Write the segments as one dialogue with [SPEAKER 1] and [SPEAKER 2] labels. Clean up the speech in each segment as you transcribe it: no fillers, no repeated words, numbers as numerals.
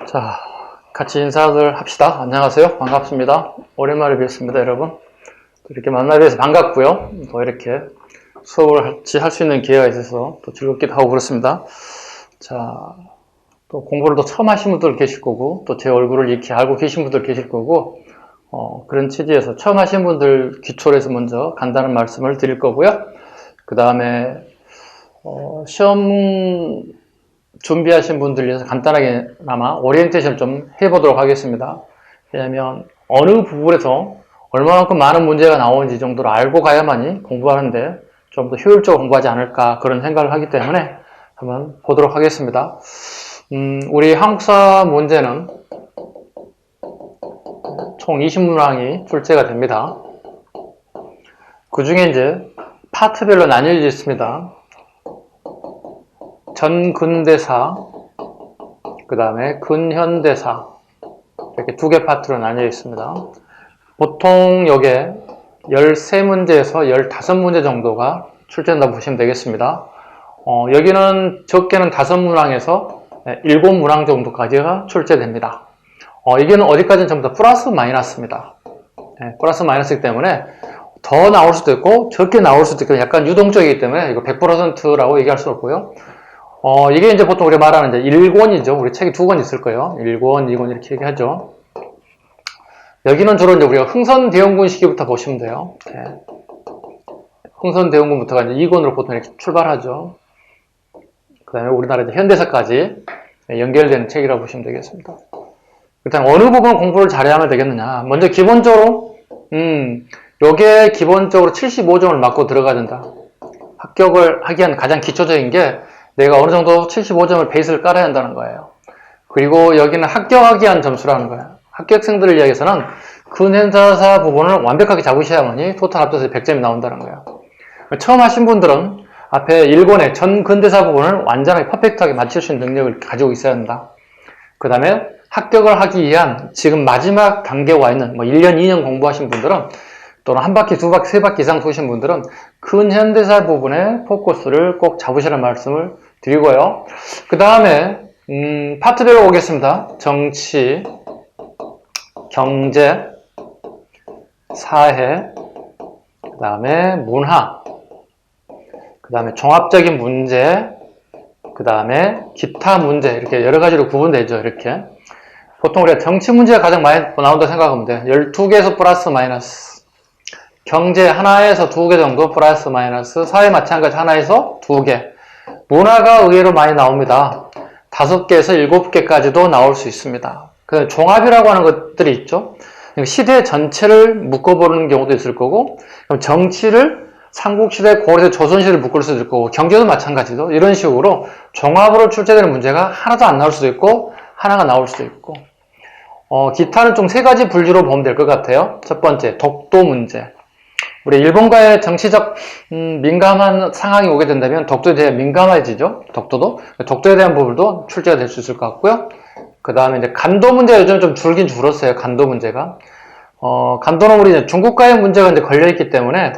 [SPEAKER 1] 자, 같이 인사들 합시다. 안녕하세요. 반갑습니다. 오랜만에 뵙습니다, 여러분. 이렇게 만나 뵈서 반갑고요. 또 이렇게 수업을 같이 할 수 있는 기회가 있어서 또 즐겁기도 하고 그렇습니다. 자, 또 공부를 또 처음 하신 분들 계실 거고, 또 제 얼굴을 이렇게 알고 계신 분들 계실 거고, 그런 취지에서 처음 하신 분들 기초로 해서 먼저 간단한 말씀을 드릴 거고요. 그 다음에, 시험 준비하신 분들 위해서 간단하게나마 오리엔테이션을 좀 해보도록 하겠습니다. 왜냐하면 어느 부분에서 얼마만큼 많은 문제가 나오는지 정도로 알고 가야만이 공부하는데 좀 더 효율적으로 공부하지 않을까 그런 생각을 하기 때문에 한번 보도록 하겠습니다. 우리 한국사 문제는 총 20문항이 출제가 됩니다. 그 중에 이제 파트별로 나뉘어져 있습니다. 전근대사, 그 다음에 근현대사, 이렇게 두 개 파트로 나뉘어 있습니다. 보통 여기에 13문제에서 15문제 정도가 출제된다고 보시면 되겠습니다. 여기는 적게는 5문항에서 7문항 정도까지가 출제됩니다. 이게는 어디까지는 전부 다 플러스 마이너스입니다. 플러스 마이너스이기 때문에 더 나올 수도 있고 적게 나올 수도 있고 약간 유동적이기 때문에 이거 100%라고 얘기할 수 없고요. 이게 이제 보통 우리가 말하는 이제 1권이죠. 우리 책이 2권 있을 거예요. 1권, 2권 이렇게 얘기하죠. 여기는 주로 이제 우리가 흥선대원군 시기부터 보시면 돼요. 흥선대원군부터가 이제 2권으로 보통 이렇게 출발하죠. 그 다음에 우리나라 이제 현대사까지 연결되는 책이라고 보시면 되겠습니다. 일단 어느 부분 공부를 잘해야 하면 되겠느냐. 먼저 기본적으로, 요게 기본적으로 75점을 맞고 들어가야 된다. 합격을 하기 위한 가장 기초적인 게 내가 어느 정도 75점을 베이스를 깔아야 한다는 거예요. 그리고 여기는 합격하기 위한 점수라는 거예요. 합격생들을 위해서는 근현대사 부분을 완벽하게 잡으셔야만이 토탈 합쳐서 100점이 나온다는 거예요. 처음 하신 분들은 앞에 1권의 전근대사 부분을 완전하게 퍼펙트하게 맞출 수 있는 능력을 가지고 있어야 한다. 그 다음에 합격을 하기 위한 지금 마지막 단계에 와 있는 1년, 2년 공부하신 분들은 또는 한 바퀴, 두 바퀴, 세 바퀴 이상 도신 분들은 근현대사 부분에 포커스를 꼭 잡으시라는 말씀을 드리고요. 그 다음에 파트별로 오겠습니다. 정치, 경제, 사회, 그 다음에 문화, 그 다음에 종합적인 문제, 그 다음에 기타 문제 이렇게 여러 가지로 구분되죠. 이렇게 보통 우리가 정치 문제가 가장 많이 나온다고 생각하면 돼요. 12개에서 플러스 마이너스. 경제 하나에서 2개 정도 플러스 마이너스. 사회 마찬가지 하나에서 2개. 문화가 의외로 많이 나옵니다. 5개에서 7개까지도 나올 수 있습니다. 그 종합이라고 하는 것들이 있죠. 시대 전체를 묶어보는 경우도 있을 거고, 그럼 정치를 삼국시대, 고려시대, 조선시대를 묶을 수도 있고, 경제도 마찬가지죠. 이런 식으로 종합으로 출제되는 문제가 하나도 안 나올 수도 있고, 하나가 나올 수도 있고, 기타는 좀 3가지 분류로 보면 될 것 같아요. 첫 번째, 독도 문제. 우리 일본과의 정치적 민감한 상황이 오게 된다면 독도에 대해 민감해지죠. 독도에 대한 부분도 출제가 될 수 있을 것 같고요. 그 다음에 이제 간도 문제가 요즘 좀 줄긴 줄었어요. 간도 문제가. 간도는 우리 중국과의 문제가 이제 걸려있기 때문에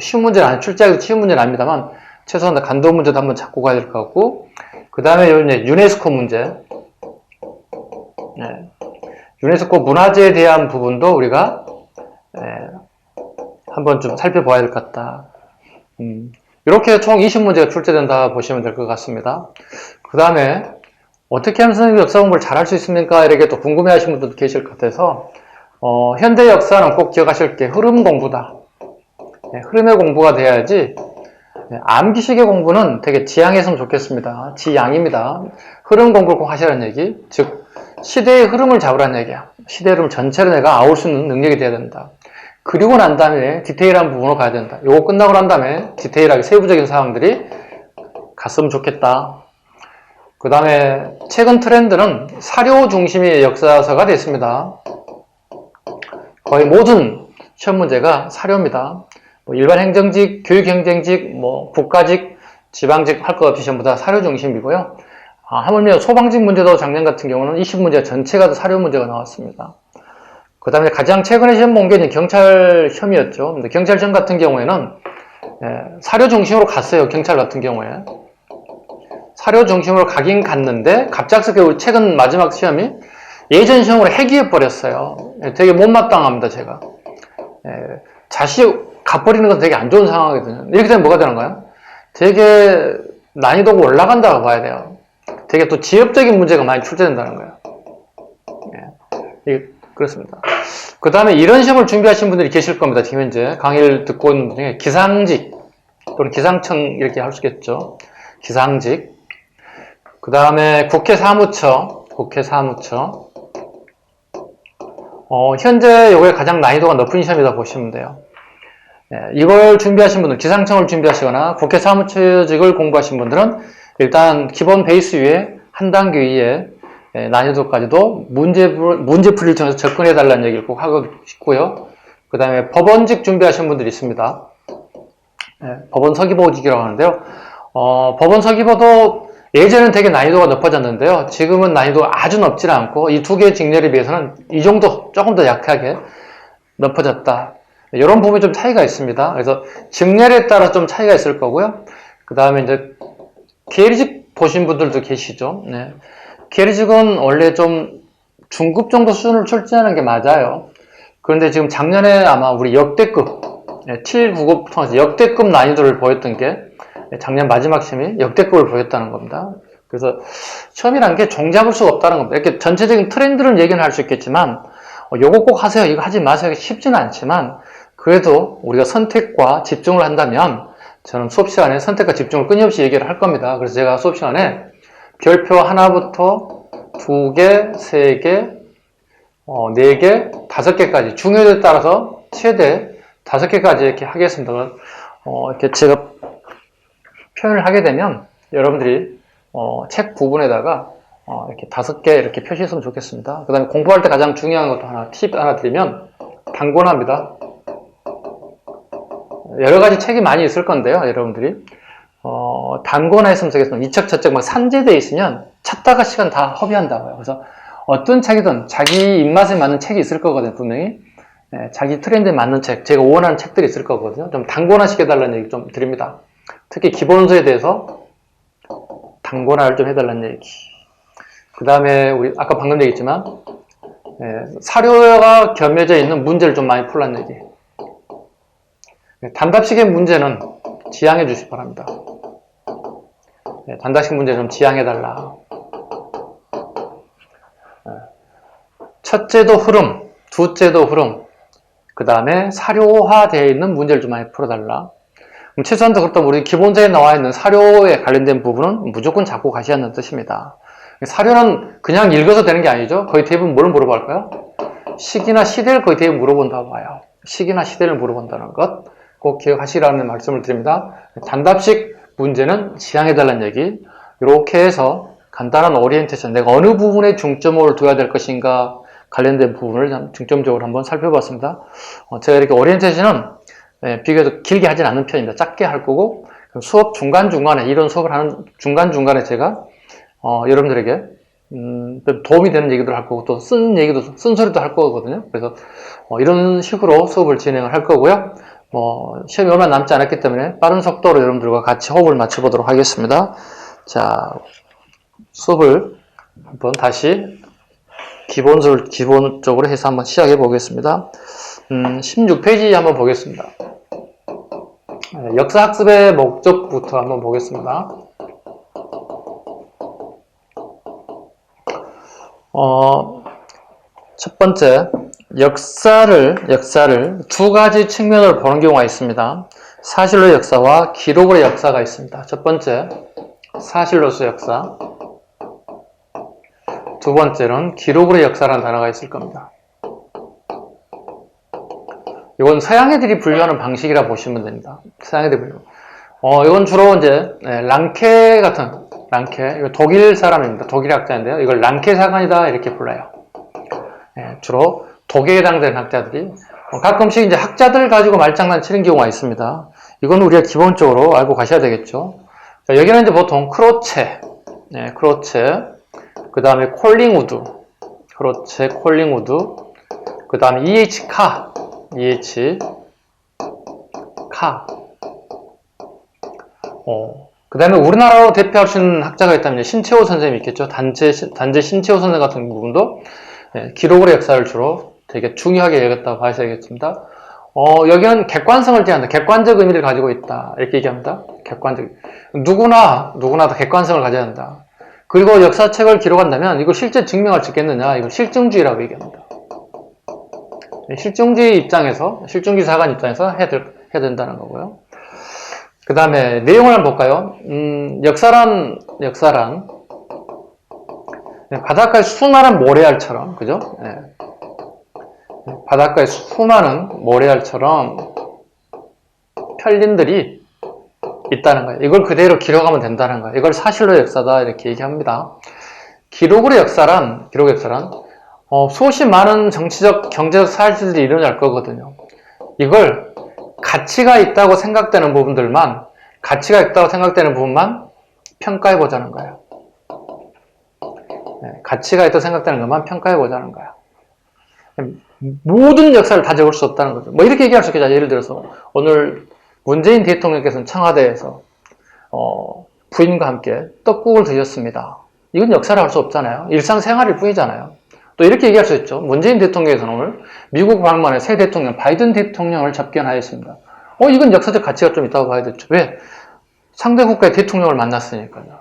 [SPEAKER 1] 쉬운 문제는 아니, 출제하기도 쉬운 문제는 아닙니다만 최소한 간도 문제도 한번 잡고 가야 될 것 같고, 그 다음에 이제 유네스코 문제. 유네스코 문화재에 대한 부분도 우리가 한번 좀 살펴봐야 될 것 같다. 이렇게 총 20문제가 출제된다 보시면 될 것 같습니다. 그 다음에 어떻게 하면 선생님 역사 공부를 잘할 수 있습니까? 이렇게 또 궁금해 하시는 분들도 계실 것 같아서 현대 역사는 꼭 기억하실 게 흐름 공부다. 흐름의 공부가 돼야지 암기식의 공부는 되게 지양했으면 좋겠습니다. 지양입니다. 흐름 공부를 꼭 하시라는 얘기, 즉 시대의 흐름을 잡으라는 얘기야. 시대의 흐름 전체를 내가 아울 수 있는 능력이 돼야 된다. 그리고 난 다음에 디테일한 부분으로 가야 된다. 요거 끝나고 난 다음에 디테일하게 세부적인 사항들이 갔으면 좋겠다. 그 다음에 최근 트렌드는 사료 중심의 역사서가 됐습니다. 거의 모든 시험 문제가 사료입니다. 일반 행정직, 교육행정직, 국가직, 지방직 할 것 없이 전부 다 사료 중심이고요. 하물며 소방직 문제도 작년 같은 경우는 20문제 전체가 다 사료 문제가 나왔습니다. 그 다음에 가장 최근에 시험 본 게 경찰 시험이었죠. 근데 경찰 시험 같은 경우에는 사료 중심으로 갔어요. 경찰 같은 경우에. 사료 중심으로 가긴 갔는데 갑작스럽게 최근 마지막 시험이 예전 시험으로 해기해 버렸어요. 되게 못마땅합니다, 제가. 자시 가버리는 건 되게 안 좋은 상황이거든요. 이렇게 되면 뭐가 되는 거예요? 되게 난이도가 올라간다고 봐야 돼요. 되게 또 지엽적인 문제가 많이 출제된다는 거예요. 그렇습니다. 그 다음에 이런 시험을 준비하신 분들이 계실 겁니다. 지금 현재 강의를 듣고 있는 분 중에 기상직 또는 기상청 이렇게 할 수 있겠죠. 기상직. 그 다음에 국회 사무처. 현재 이게 가장 난이도가 높은 시험이다 보시면 돼요. 이걸 준비하신 분들, 기상청을 준비하시거나 국회 사무처직을 공부하신 분들은 일단 기본 베이스 위에 한 단계 위에 난이도까지도 문제풀이를 통해서 접근해달라는 얘기를 꼭 하고 싶고요. 그 다음에 법원직 준비하시는 분들이 있습니다. 법원 서기보직이라고 하는데요. 법원 서기보도 예전엔 되게 난이도가 높아졌는데요. 지금은 난이도가 아주 높지 않고 이 두 개의 직렬에 비해서는 이 정도 조금 더 약하게 높아졌다. 이런 부분이 좀 차이가 있습니다. 그래서 직렬에 따라 좀 차이가 있을 거고요. 그 다음에 이제 계리직 보신 분들도 계시죠. 계리직은 원래 좀 중급 정도 수준을 출제하는 게 맞아요. 그런데 지금 작년에 아마 우리 역대급 799 통해서 역대급 난이도를 보였던 게 작년 마지막 시험이 역대급을 보였다는 겁니다. 그래서 시험이란 게 종잡을 수가 없다는 겁니다. 이렇게 전체적인 트렌드를 얘기는 할 수 있겠지만 요거 꼭 하세요, 이거 하지 마세요 쉽지는 않지만 그래도 우리가 선택과 집중을 한다면 저는 수업 시간에 선택과 집중을 끊임없이 얘기를 할 겁니다. 그래서 제가 수업 시간에 별표 하나부터 2개, 3개, 4개, 5개까지 중요도에 따라서 최대 5개까지 이렇게 하겠습니다. 이렇게 제가 표현을 하게 되면 여러분들이 책 부분에다가 이렇게 5개 이렇게 표시했으면 좋겠습니다. 그 다음에 공부할 때 가장 중요한 것도 팁 하나 드리면 단권화입니다. 여러 가지 책이 많이 있을 건데요, 여러분들이. 단권화 했으면 좋겠습니다. 이책 저책 막 산재되어 있으면 찾다가 시간 다 허비한다고요. 그래서 어떤 책이든 자기 입맛에 맞는 책이 있을 거거든요, 분명히. 자기 트렌드에 맞는 책, 제가 원하는 책들이 있을 거거든요. 좀 단권화 시켜달라는 얘기 좀 드립니다. 특히 기본서에 대해서 단권화를 좀 해달라는 얘기. 그 다음에 우리 아까 방금 얘기했지만 사료가 겸해져 있는 문제를 좀 많이 풀라는 얘기. 단답식의 문제는 지양해 주시기 바랍니다. 단답식 문제 좀 지양해달라. 첫째도 흐름, 둘째도 흐름, 그 다음에 사료화되어 있는 문제를 좀 많이 풀어달라. 그럼 최소한도 그렇다면 우리 기본서에 나와 있는 사료에 관련된 부분은 무조건 잡고 가셔야하는 뜻입니다. 사료는 그냥 읽어서 되는 게 아니죠. 거의 대부분 뭘 물어볼까요? 시기나 시대를 거의 대부분 물어본다고 봐요. 시기나 시대를 물어본다는 것 꼭 기억하시라는 말씀을 드립니다. 단답식 문제는 지양해달라는 얘기. 이렇게 해서 간단한 오리엔테이션, 내가 어느 부분에 중점을 둬야 될 것인가 관련된 부분을 중점적으로 한번 살펴봤습니다. 제가 이렇게 오리엔테이션은 비교적 길게 하진 않는 편입니다. 짧게 할 거고 수업 중간중간에 이런 수업을 하는 중간중간에 제가 여러분들에게 도움이 되는 얘기도 할 거고 또 쓴 얘기도 쓴소리도 할 거거든요. 그래서 이런 식으로 수업을 진행을 할 거고요. 시험이 얼마 남지 않았기 때문에 빠른 속도로 여러분들과 같이 호흡을 맞춰보도록 하겠습니다. 자, 수업을 한번 다시 기본적으로 해서 한번 시작해 보겠습니다. 16페이지 한번 보겠습니다. 역사학습의 목적부터 한번 보겠습니다. 첫 번째, 역사를 두 가지 측면으로 보는 경우가 있습니다. 사실로의 역사와 기록으로의 역사가 있습니다. 첫 번째, 사실로서 역사. 두 번째는 기록으로의 역사라는 단어가 있을 겁니다. 이건 서양 애들이 분류하는 방식이라 보시면 됩니다. 서양 애들이 분류. 이건 주로 이제 랑케 같은 이거 독일 사람입니다. 독일 학자인데요. 이걸 랑케 사관이다 이렇게 불러요. 주로 독일에 해당되는 학자들이 가끔씩 이제 학자들 가지고 말장난 치는 경우가 있습니다. 이건 우리가 기본적으로 알고 가셔야 되겠죠. 자, 여기는 이제 보통 크로체, 그 다음에 콜링우드, 그 다음에 EH 카, 그 다음에 우리나라로 대표할 수 있는 학자가 있다면 신채호 선생님이 있겠죠. 단재 신채호 선생 같은 부분도 기록으로 역사를 주로 되게 중요하게 여겼다고 봐야 되겠습니다. 여기는 객관성을 제한한다. 객관적 의미를 가지고 있다. 이렇게 얘기합니다. 객관적. 누구나 다 객관성을 가져야 한다. 그리고 역사책을 기록한다면 이걸 실제 증명할 수 있겠느냐. 이걸 실증주의라고 얘기합니다. 실증주의 입장에서, 실증주의 사관 입장에서 해야 된다는 거고요. 그 다음에 내용을 한번 볼까요? 역사란 바닷가의 수많은 모래알처럼, 그죠? 바닷가의 수많은 모래알처럼 편린들이 있다는 거예요. 이걸 그대로 기록하면 된다는 거예요. 이걸 사실로 역사다 이렇게 얘기합니다. 기록으로 역사란 수없이 많은 정치적, 경제적 사실들이 일어날 거거든요. 이걸 가치가 있다고 생각되는 부분만 평가해 보자는 거예요. 가치가 있다고 생각되는 것만 평가해 보자는 거예요. 모든 역사를 다 적을 수 없다는 거죠. 뭐 이렇게 얘기할 수 있겠죠. 예를 들어서 오늘 문재인 대통령께서는 청와대에서 부인과 함께 떡국을 드셨습니다. 이건 역사를 할 수 없잖아요. 일상생활일 뿐이잖아요. 또 이렇게 얘기할 수 있죠. 문재인 대통령께서는 오늘 미국 방문해 새 대통령 바이든 대통령을 접견하였습니다. 이건 역사적 가치가 좀 있다고 봐야 되죠. 왜? 상대 국가의 대통령을 만났으니까요.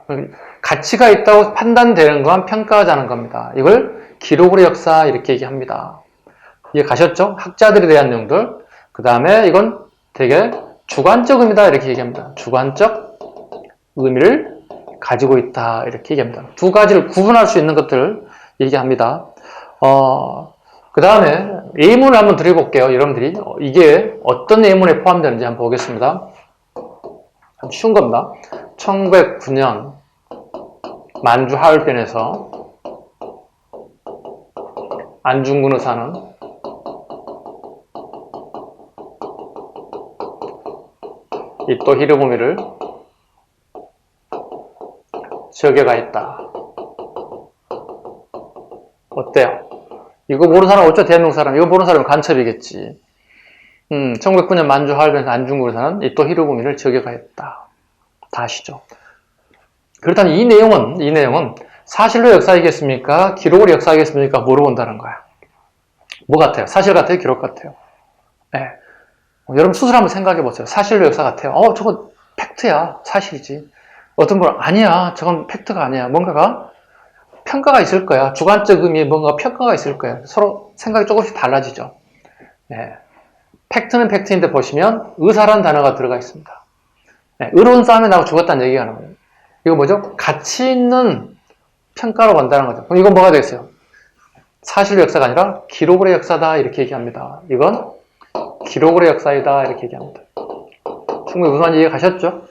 [SPEAKER 1] 가치가 있다고 판단되는 것만 평가하자는 겁니다. 이걸 기록으로 역사 이렇게 얘기합니다. 이해 가셨죠? 학자들에 대한 내용들. 그 다음에 이건 되게 주관적 의미다 이렇게 얘기합니다. 주관적 의미를 가지고 있다 이렇게 얘기합니다. 두 가지를 구분할 수 있는 것들을 얘기합니다. 그 다음에 예문을 한번 드려볼게요. 여러분들이 이게 어떤 예문에 포함되는지 한번 보겠습니다. 참 쉬운 겁니다. 1909년 만주 하을변에서 안중근 의사는 이또 히로부미를 저격가 했다. 어때요? 이거 모르는 사람 어쩌 대한민국 사람? 이거 모르는 사람은 간첩이겠지. 1909년 만주 하을변에서 안중근 의사는 이또 히로부미를 저격하였다. 다 아시죠? 그렇다면 이 내용은 사실로 역사이겠습니까? 기록으로 역사이겠습니까? 물어본다는 거야. 뭐 같아요? 사실 같아요? 기록 같아요? 네. 여러분 스스로 한번 생각해 보세요. 사실로 역사 같아요. 저건 팩트야. 사실이지. 어떤 분은 아니야. 저건 팩트가 아니야. 뭔가가 평가가 있을 거야. 주관적 의미의 뭔가 평가가 있을 거야. 서로 생각이 조금씩 달라지죠. 네. 팩트는 팩트인데 보시면 의사라는 단어가 들어가 있습니다. 네. 의로운 싸움에 나고 죽었다는 얘기가 하는 거예요. 이거 뭐죠? 가치 있는 평가로 간다는 거죠. 그럼 이건 뭐가 되겠어요? 사실의 역사가 아니라 기록으로의 역사다 이렇게 얘기합니다. 이건 기록으로의 역사이다 이렇게 얘기합니다. 충분히 무슨 말인지 이해 가셨죠?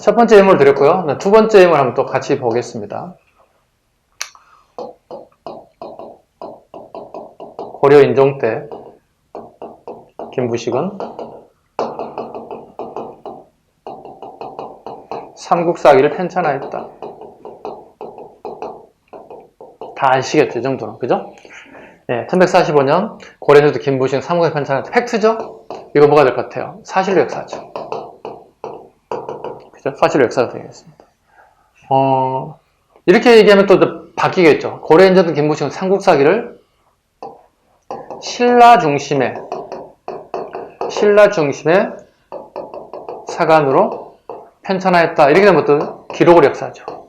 [SPEAKER 1] 첫 번째 예문을 드렸고요. 두 번째 예문을 한번 또 같이 보겠습니다. 고려 인종 때 김부식은 삼국사기를 편찬하였다. 다 아시겠죠, 이 정도는. 그죠? 예, 1145년 고려인종 때 김부식은 삼국사 편찬하였다. 팩트죠? 이거 뭐가 될 것 같아요? 사실로 역사죠. 그죠? 사실로 역사가 되겠습니다. 이렇게 얘기하면 또 바뀌겠죠. 고려인종 때 김부식은 삼국사기를 신라 중심의 사관으로 편찬하였다. 이렇게 되면 또 기록으로 역사죠.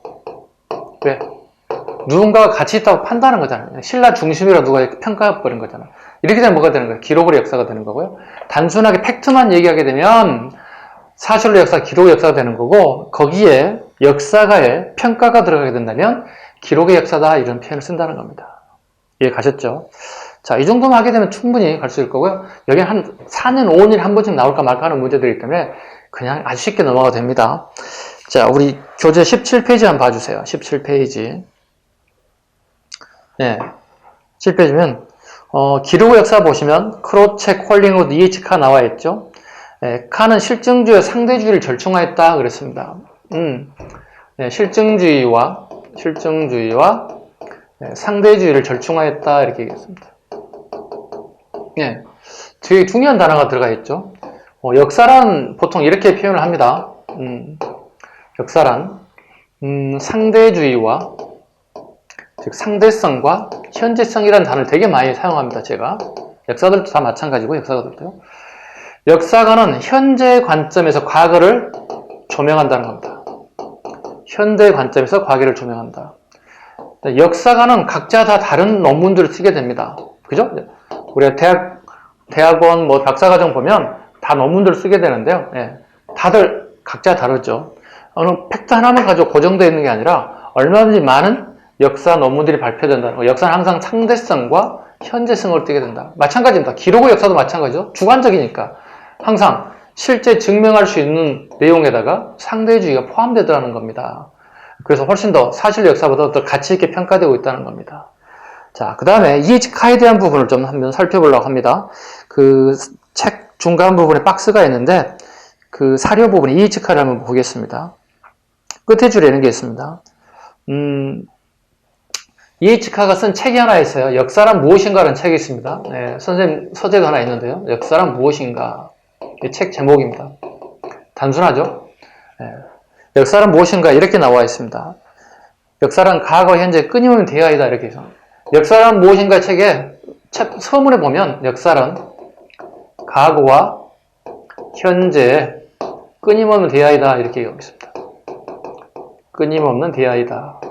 [SPEAKER 1] 왜? 누군가가 가치 있다고 판단하는 거잖아요. 신라 중심이라 누가 평가해버린 거잖아요. 이렇게 되면 뭐가 되는 거예요? 기록으로 역사가 되는 거고요. 단순하게 팩트만 얘기하게 되면 사실로 역사, 기록의 역사가 되는 거고, 거기에 역사가의 평가가 들어가게 된다면 기록의 역사다 이런 표현을 쓴다는 겁니다. 이해 가셨죠? 자, 이 정도만 하게 되면 충분히 갈 수 있을 거고요. 여기 한 4년, 5년에 한 번씩 나올까 말까 하는 문제들이기 때문에 그냥 아주 쉽게 넘어가도 됩니다. 자, 우리 교재 17페이지 한번 봐주세요. 17페이지. 네. 17페이지면, 기록의 역사 보시면, 크로체, 콜링우드, E.H. 카 나와 있죠? 네, 카는 실증주의 상대주의를 절충하였다. 그랬습니다. 네, 실증주의와 네, 상대주의를 절충하였다. 이렇게 얘기했습니다. 네, 되게 중요한 단어가 들어가 있죠. 역사란 보통 이렇게 표현을 합니다. 역사란 상대주의와 즉 상대성과 현재성이라는 단어를 되게 많이 사용합니다. 제가 역사들도 다 마찬가지고 역사가들도요. 역사가는 현재 관점에서 과거를 조명한다는 겁니다. 현대 관점에서 과거를 조명한다. 역사가는 각자 다 다른 논문들을 쓰게 됩니다. 그죠? 우리가 대학원 뭐 박사과정 보면 다 논문들을 쓰게 되는데요. 예, 다들 각자 다르죠. 어느 팩트 하나만 가지고 고정되어 있는 게 아니라 얼마든지 많은 역사 논문들이 발표된다는 거. 역사는 항상 상대성과 현재성을 띠게 된다. 마찬가지입니다. 기록의 역사도 마찬가지죠. 주관적이니까 항상 실제 증명할 수 있는 내용에다가 상대주의가 포함되더라는 겁니다. 그래서 훨씬 더 사실 역사보다 더 가치 있게 평가되고 있다는 겁니다. 자, 그 다음에 이해직하에 대한 부분을 좀 한번 살펴보려고 합니다. 그 책 중간 부분에 박스가 있는데 그 사료 부분에 이해직하를 한번 보겠습니다. 끝에 줄에 이런 게 있습니다. 이해치카가 쓴 책이 하나 있어요. 역사란 무엇인가라는 책이 있습니다. 네, 선생님 서재가 하나 있는데요. 역사란 무엇인가. 이 책 제목입니다. 단순하죠? 네, 역사란 무엇인가 이렇게 나와 있습니다. 역사란 과거, 현재 끊임없는 대화이다 이렇게 해서 역사란 무엇인가 책에 서문에 보면 역사란 과거와 현재 끊임없는 대화이다 이렇게 얘기하고 있습니다. 끊임없는 대화이다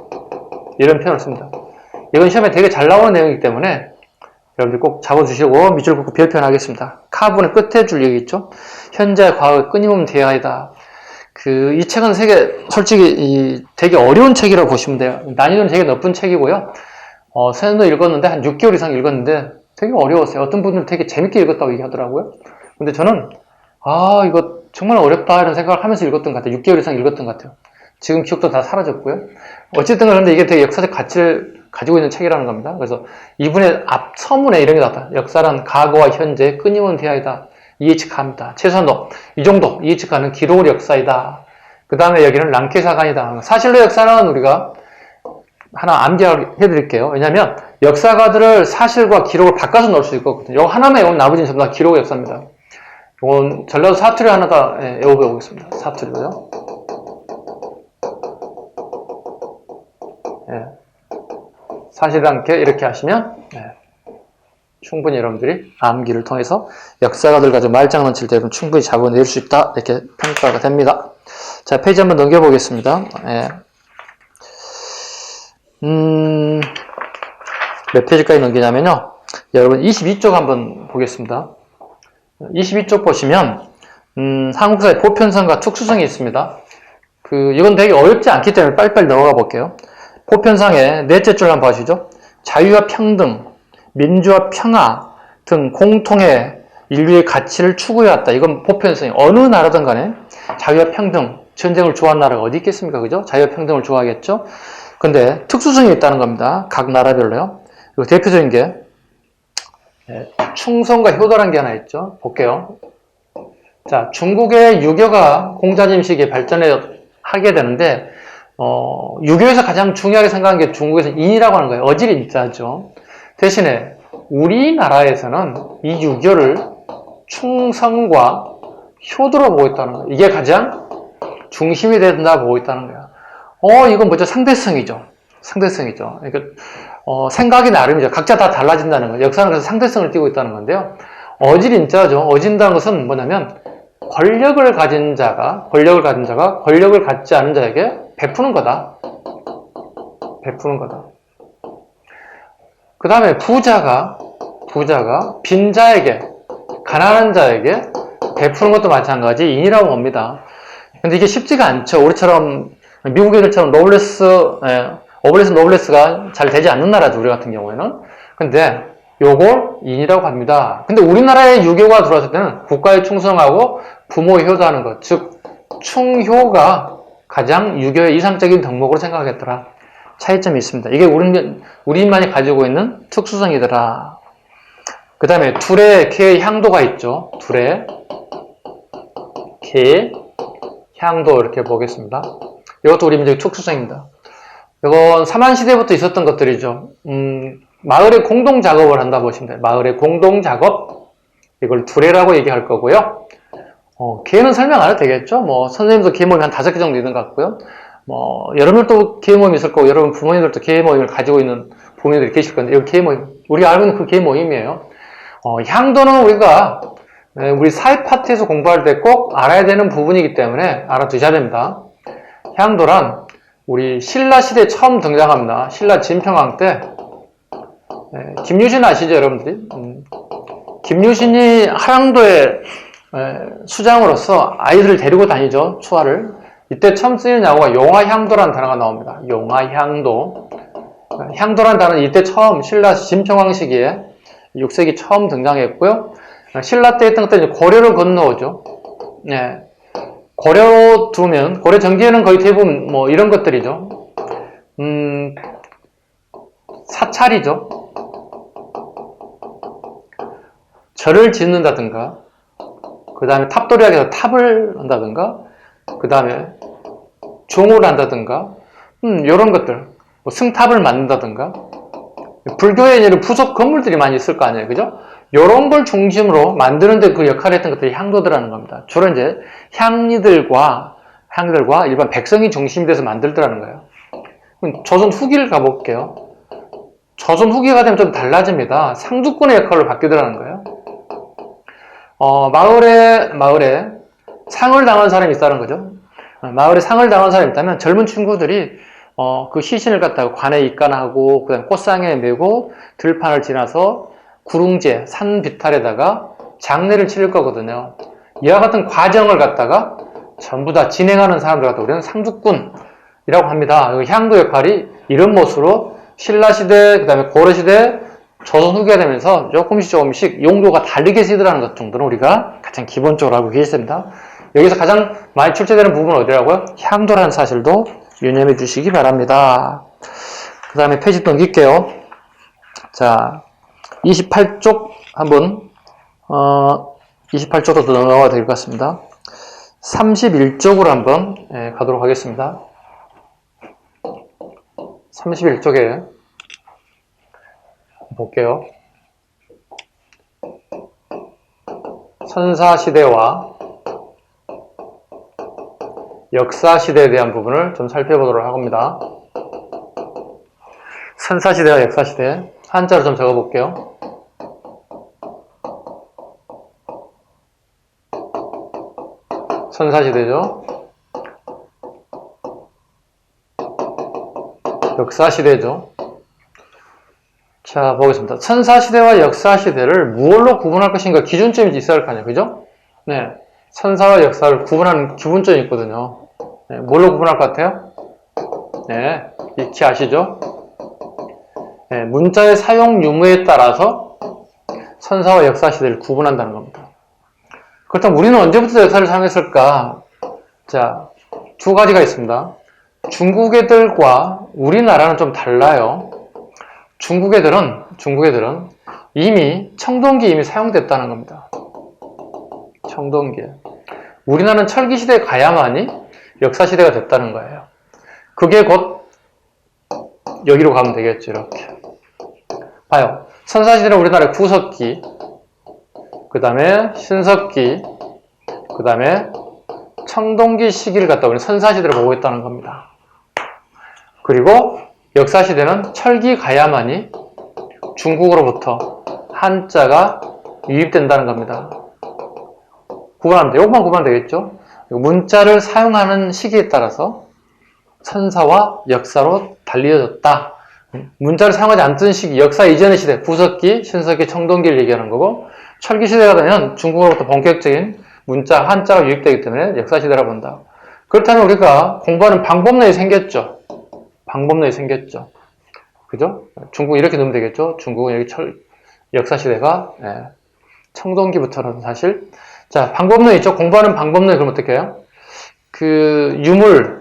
[SPEAKER 1] 이런 표현을 씁니다. 이건 시험에 되게 잘 나오는 내용이기 때문에 여러분들 꼭 잡아주시고 밑줄 긋고 별표현 하겠습니다. 카본의 끝에 줄 얘기 있죠. 현재, 과거, 끊임없는 대화이다. 이 책은 솔직히 되게 어려운 책이라고 보시면 돼요. 난이도는 되게 높은 책이고요. 선생님도 읽었는데 한 6개월 이상 읽었는데 되게 어려웠어요. 어떤 분들은 되게 재밌게 읽었다고 얘기하더라고요. 근데 저는 이거 정말 어렵다 이런 생각을 하면서 읽었던 것 같아요. 6개월 이상 읽었던 것 같아요. 지금 기억도 다 사라졌고요. 어쨌든 그런데 이게 되게 역사적 가치를 가지고 있는 책이라는 겁니다. 그래서 이분의 앞 서문에 이런 게 나왔다. 역사란 과거와 현재 끊임없는 대화이다. 이해측합니다. 최소한도 이 정도 이해측하는 기록의 역사이다. 그 다음에 여기는 랑케사관이다. 사실로 역사는 우리가 하나 암기해 드릴게요. 왜냐하면 역사가들을 사실과 기록을 바꿔서 넣을 수 있거든요. 이거 하나만 외우면 나머지는 전부 다 기록의 역사입니다. 이건 전라도 사투리 하나 다 외워보겠습니다. 사투리고요. 사실 않게 이렇게 하시면 충분히 여러분들이 암기를 통해서 역사가들 가지고 말장난 칠 때 여러분 충분히 잡아낼 수 있다 이렇게 평가가 됩니다. 자, 페이지 한번 넘겨보겠습니다. 몇 페이지까지 넘기냐면요. 여러분 22쪽 한번 보겠습니다. 22쪽 보시면 한국사의 보편성과 특수성이 있습니다. 이건 되게 어렵지 않기 때문에 빨리빨리 넘어가 볼게요. 보편상의 넷째 줄 한번 봐주시죠. 자유와 평등, 민주와 평화 등 공통의 인류의 가치를 추구해왔다. 이건 보편성이 어느 나라든 간에 자유와 평등, 전쟁을 좋아하는 나라가 어디 있겠습니까? 그죠? 자유와 평등을 좋아하겠죠? 근데 특수성이 있다는 겁니다. 각 나라별로요. 그리고 대표적인 게 충성과 효도라는 게 하나 있죠. 볼게요. 자, 중국의 유교가 공자님 시기에 발전하게 되는데 유교에서 가장 중요하게 생각하는 게 중국에서 인이라고 하는 거예요. 어질 인자죠. 대신에 우리나라에서는 이 유교를 충성과 효도로 보고 있다는 거예요. 이게 가장 중심이 된다 보고 있다는 거야. 이건 뭐죠? 상대성이죠. 상대성이죠. 그러니까 생각이 나름이죠. 각자 다 달라진다는 거예요. 역사는 그래서 상대성을 띠고 있다는 건데요. 어질인자죠. 어진다는 것은 뭐냐면 권력을 가진 자가 권력을 갖지 않은 자에게 베푸는 거다. 베푸는 거다. 그 다음에 부자가 빈자에게, 가난한 자에게 베푸는 것도 마찬가지 인이라고 봅니다. 근데 이게 쉽지가 않죠. 우리처럼 미국 애들처럼 노블레스가 잘 되지 않는 나라죠. 우리 같은 경우에는. 근데 요걸 인이라고 합니다. 근데 우리나라에 유교가 들어왔을 때는 국가에 충성하고 부모에 효도하는 것, 즉 충효가 가장 유교의 이상적인 덕목으로 생각하겠더라. 차이점이 있습니다. 이게 우리만이 가지고 있는 특수성이더라. 그 다음에 둘의 개의 향도가 있죠. 둘의 개의 향도 이렇게 보겠습니다. 이것도 우리 민족의 특수성입니다. 이건 삼한시대부터 있었던 것들이죠. 마을의 공동작업을 한다 보시면 돼요. 마을의 공동작업, 이걸 두레라고 얘기할 거고요. 기회는 설명 안 해도 되겠죠? 뭐, 선생님도 기회 모임이 한 5개 정도 있는 것 같고요. 뭐, 여러분들도 기회 모임이 있을 거고, 여러분 부모님들도 기회 모임을 가지고 있는 부모님들이 계실 건데, 이 기회 모임, 우리가 알고 있는 그 기회 모임이에요. 향도는 우리가, 우리 사회 파트에서 공부할 때 꼭 알아야 되는 부분이기 때문에 알아두셔야 됩니다. 향도란, 우리 신라 시대에 처음 등장합니다. 신라 진평왕 때, 김유신 아시죠, 여러분들이? 김유신이 하양도에 수장으로서 아이들을 데리고 다니죠, 추화를. 이때 처음 쓰이는 약어가 용화향도라는 단어가 나옵니다. 용화향도. 향도라는 단어는 이때 처음 신라 진평왕 시기에 6세기 처음 등장했고요. 신라 때 했던 것들은 고려를 건너오죠. 네. 고려 두면, 고려 전기에는 거의 대부분 뭐 이런 것들이죠. 사찰이죠. 절을 짓는다든가, 그 다음에 탑도리학에서 탑을 한다든가, 그 다음에 종을 한다든가, 이런 것들, 뭐 승탑을 만든다든가, 불교에 이런 부속 건물들이 많이 있을 거 아니에요, 그죠? 요런 걸 중심으로 만드는데 그 역할을 했던 것들이 향도들라는 겁니다. 주로 이제 향리들과 일반 백성이 중심이 돼서 만들더라는 거예요. 조선 후기를 가볼게요. 조선 후기가 되면 좀 달라집니다. 상주꾼의 역할로 바뀌더라는 거예요. 마을에 상을 당한 사람이 있다는 거죠. 마을에 상을 당한 사람이 있다면 젊은 친구들이 그 시신을 갖다가 관에 입간하고 그다음 꽃상에 메고 들판을 지나서 구릉제 산 비탈에다가 장례를 치를 거거든요. 이와 같은 과정을 갖다가 전부 다 진행하는 사람들 갖다 우리는 상주꾼이라고 합니다. 향도 역할이 이런 모습으로 신라시대, 그 다음에 고려시대, 조선 후기가 되면서 조금씩 용도가 다르게 쓰이더라는 것 정도는 우리가 가장 기본적으로 알고 계십니다. 여기서 가장 많이 출제되는 부분은 어디라고요? 향도라는 사실도 유념해 주시기 바랍니다. 그 다음에 페이지 또 넘길게요. 자, 28쪽 한번 28쪽으로 더 넘어가야 될 것 같습니다. 31쪽으로 한번 가도록 하겠습니다. 31쪽에 볼게요. 선사시대와 역사시대에 대한 부분을 좀 살펴보도록 합니다. 선사시대와 역사시대 한자로 좀 적어볼게요. 선사시대죠. 역사시대죠. 자, 보겠습니다. 선사시대와 역사시대를 무엇로 구분할 것인가 기준점이 있어야 할 거 아니에요. 그죠? 네. 선사와 역사를 구분하는 기본점이 있거든요. 네. 뭘로 구분할 것 같아요? 네. 익히 아시죠? 네. 문자의 사용 유무에 따라서 선사와 역사시대를 구분한다는 겁니다. 그렇다면 우리는 언제부터 역사를 사용했을까? 자, 두 가지가 있습니다. 중국 애들과 우리나라는 좀 달라요. 중국 애들은 이미 청동기 이미 사용됐다는 겁니다. 청동기. 우리나라는 철기시대에 가야만이 역사시대가 됐다는 거예요. 그게 곧 여기로 가면 되겠죠. 이렇게. 봐요. 선사시대는 우리나라의 구석기, 그 다음에 신석기, 그 다음에 청동기 시기를 갖다 우리는 선사시대로 보고 있다는 겁니다. 그리고 역사시대는 철기 가야만이 중국으로부터 한자가 유입된다는 겁니다. 구분하면 돼요. 이것만 구분하면 되겠죠? 문자를 사용하는 시기에 따라서 선사와 역사로 달리어졌다. 문자를 사용하지 않던 시기, 역사 이전의 시대, 구석기, 신석기, 청동기를 얘기하는 거고, 철기 시대가 되면 중국으로부터 본격적인 문자, 한자가 유입되기 때문에 역사시대라고 본다. 그렇다면 우리가 공부하는 방법론이 생겼죠. 그죠? 중국 이렇게 넣으면 되겠죠? 중국은 여기 역사시대가, 청동기부터는 사실. 자, 방법론 있죠? 공부하는 방법론이 그럼 어떻게 해요? 유물,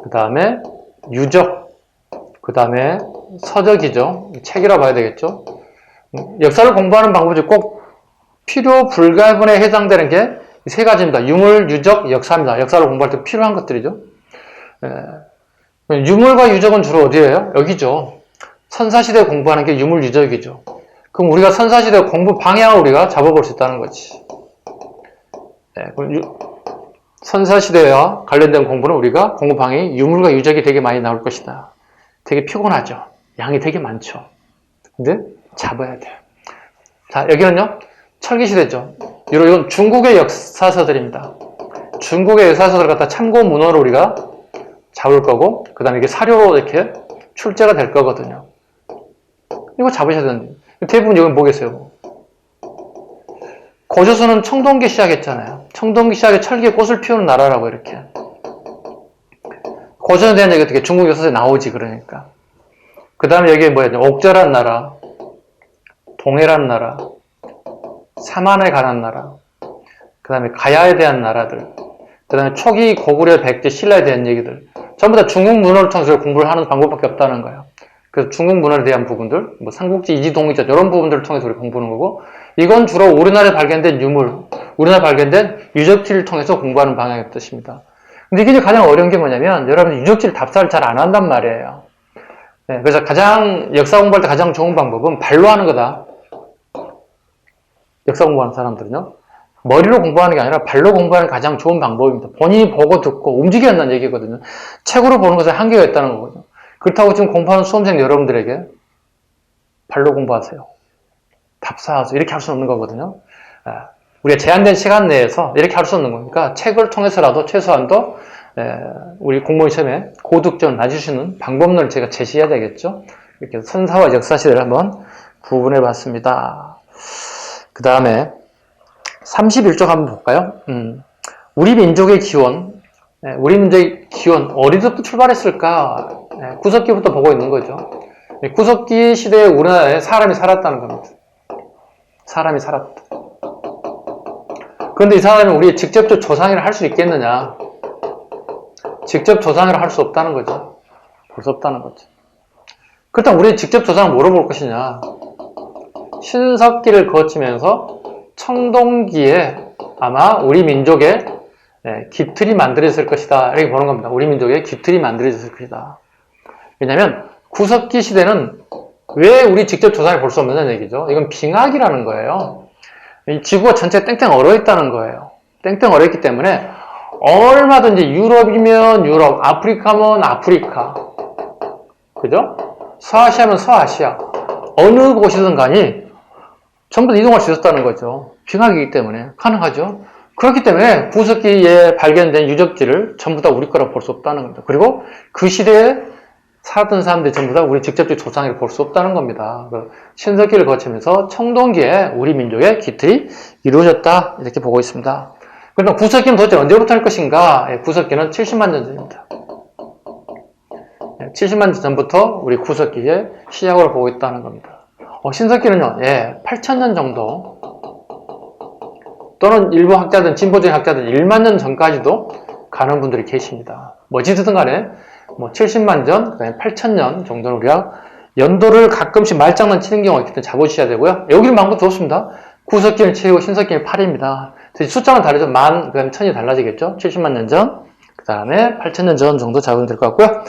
[SPEAKER 1] 그 다음에 유적, 그 다음에 서적이죠. 책이라고 봐야 되겠죠? 역사를 공부하는 방법이 꼭 필요 불가분에 해당되는 게 세 가지입니다. 유물, 유적, 역사입니다. 역사를 공부할 때 필요한 것들이죠. 유물과 유적은 주로 어디예요? 여기죠. 선사시대 공부하는 게 유물, 유적이죠. 그럼 우리가 선사시대 공부 방향을 우리가 잡아볼 수 있다는 거지. 네, 선사시대와 관련된 공부는 우리가 공부방이 유물과 유적이 되게 많이 나올 것이다. 되게 피곤하죠. 양이 되게 많죠. 근데 잡아야 돼요. 자, 여기는요, 철기시대죠. 이건 중국의 역사서들입니다. 중국의 역사서들을 갖다 참고 문헌으로 우리가 잡을 거고, 그 다음에 이게 사료로 이렇게 출제가 될 거거든요. 이거 잡으셔야 되는데. 대부분 여기 뭐겠어요? 고조선은 청동기 시작했잖아요. 청동기 시작에 철기에 꽃을 피우는 나라라고 이렇게. 고조선에 대한 얘기가 되게 중국 역사서에 나오지, 그러니까. 그 다음에 여기에 뭐야? 옥저란 나라, 동해란 나라, 사만에 관한 나라, 그 다음에 가야에 대한 나라들, 그 다음에 초기 고구려 백제 신라에 대한 얘기들. 전부 다 중국 문헌을 통해서 공부를 하는 방법밖에 없다는 거예요. 그래서 중국 문헌에 대한 부분들, 뭐 삼국지, 이지동이자 이런 부분들을 통해서 우리 공부하는 거고, 이건 주로 우리나라에 발견된 유물, 우리나라에 발견된 유적지를 통해서 공부하는 방향의 뜻입니다. 근데 이게 가장 어려운 게 뭐냐면, 여러분들 유적지를 답사를 잘 안 한단 말이에요. 네, 그래서 가장 역사 공부할 때 가장 좋은 방법은 발로 하는 거다. 역사 공부하는 사람들은요. 머리로 공부하는 게 아니라 발로 공부하는 가장 좋은 방법입니다. 본인이 보고 듣고 움직여야 한다는 얘기거든요. 책으로 보는 것에 한계가 있다는 거거든요. 그렇다고 지금 공부하는 수험생 여러분들에게 발로 공부하세요. 답사하세요. 이렇게 할 수 없는 거거든요. 우리가 제한된 시간 내에서 이렇게 할 수 없는 거니까 책을 통해서라도 최소한도 우리 공무원 시험에 고득점을 낮출 수 있는 방법론을 제가 제시해야 되겠죠. 이렇게 선사와 역사시대를 한번 구분해 봤습니다. 그 다음에 31쪽 한번 볼까요? 우리 민족의 기원, 우리 민족의 기원 어디서부터 출발했을까? 구석기부터 보고 있는 거죠. 구석기 시대에 우리나라에 사람이 살았다는 겁니다. 사람이 살았다. 그런데 이 사람이 우리의 직접적 조상이라 할 수 있겠느냐? 직접 조상이라 할 수 없다는 거죠. 볼 수 없다는 거죠. 그렇다면 우리의 직접 조상을 뭐로 볼 것이냐? 신석기를 거치면서 청동기에 아마 우리 민족의 기틀이 만들어졌을 것이다. 이렇게 보는 겁니다. 우리 민족의 기틀이 만들어졌을 것이다. 왜냐하면 구석기 시대는 왜 우리 직접 조상을 볼 수 없느냐는 얘기죠. 이건 빙하기라는 거예요. 이 지구가 전체 땡땡 얼어있다는 거예요. 땡땡 얼어있기 때문에 얼마든지 유럽이면 유럽, 아프리카면 아프리카, 그죠? 서아시아면 서아시아, 어느 곳이든 간이 전부 다 이동할 수 있었다는 거죠. 빙하기이기 때문에 가능하죠. 그렇기 때문에 구석기에 발견된 유적지를 전부 다 우리 거라 볼 수 없다는 겁니다. 그리고 그 시대에 살았던 사람들이 전부 다 우리 직접적 조상이라 볼 수 없다는 겁니다. 신석기를 거치면서 청동기에 우리 민족의 기틀이 이루어졌다 이렇게 보고 있습니다. 그러면 구석기는 도대체 언제부터 할 것인가? 구석기는 70만 년 전입니다. 70만 년 전부터 우리 구석기의 시작으로 보고 있다는 겁니다. 신석기는요, 8,000년 정도, 또는 일부 학자들, 진보적인 학자들 1만 년 전까지도 가는 분들이 계십니다. 뭐지든 간에, 70만 전, 그 다음에 8,000년 정도는 우리가 연도를 가끔씩 말장난 치는 경우가 있기 때문에 잡으셔야 되고요. 여기는 방법 좋습니다. 구석기는 7이고 신석기는 8입니다. 숫자만 다르죠. 만, 그 다음에 천이 달라지겠죠. 70만 년 전, 그 다음에 8,000년 전 정도 잡으면 될 것 같고요.